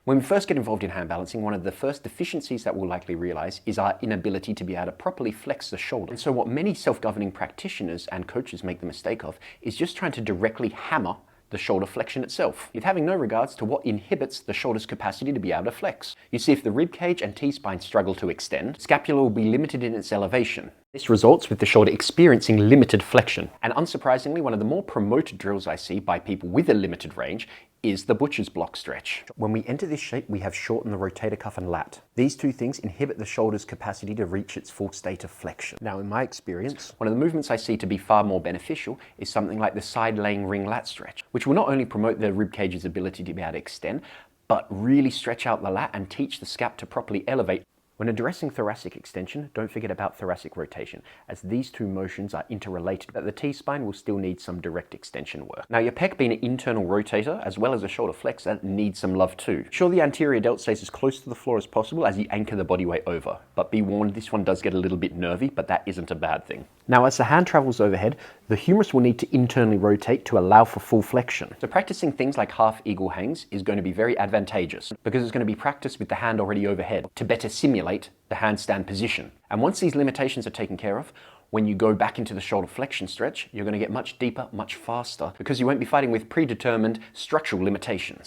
When we first get involved in hand balancing, one of the first deficiencies that we'll likely realize is our inability to be able to properly flex the shoulder. And so what many self-governing practitioners and coaches make the mistake of is just trying to directly hammer the shoulder flexion itself, with having no regards to what inhibits the shoulder's capacity to be able to flex. You see, if the ribcage and T-spine struggle to extend, scapula will be limited in its elevation. This results with the shoulder experiencing limited flexion. And unsurprisingly, one of the more promoted drills I see by people with a limited range is the butcher's block stretch. When we enter this shape, we have shortened the rotator cuff and lat. These two things inhibit the shoulder's capacity to reach its full state of flexion. Now, in my experience, one of the movements I see to be far more beneficial is something like the side-laying ring lat stretch, which will not only promote the ribcage's ability to be able to extend, but really stretch out the lat and teach the scap to properly elevate. When addressing thoracic extension, don't forget about thoracic rotation, as these two motions are interrelated, but the T-spine will still need some direct extension work. Now, your pec being an internal rotator, as well as a shoulder flexor, needs some love too. Ensure the anterior delt stays as close to the floor as possible as you anchor the body weight over. But be warned, this one does get a little bit nervy, but that isn't a bad thing. Now, as the hand travels overhead, the humerus will need to internally rotate to allow for full flexion. So practicing things like half eagle hangs is going to be very advantageous, because it's going to be practiced with the hand already overhead to better simulate the handstand position. And once these limitations are taken care of, when you go back into the shoulder flexion stretch, you're going to get much deeper, much faster, because you won't be fighting with predetermined structural limitations.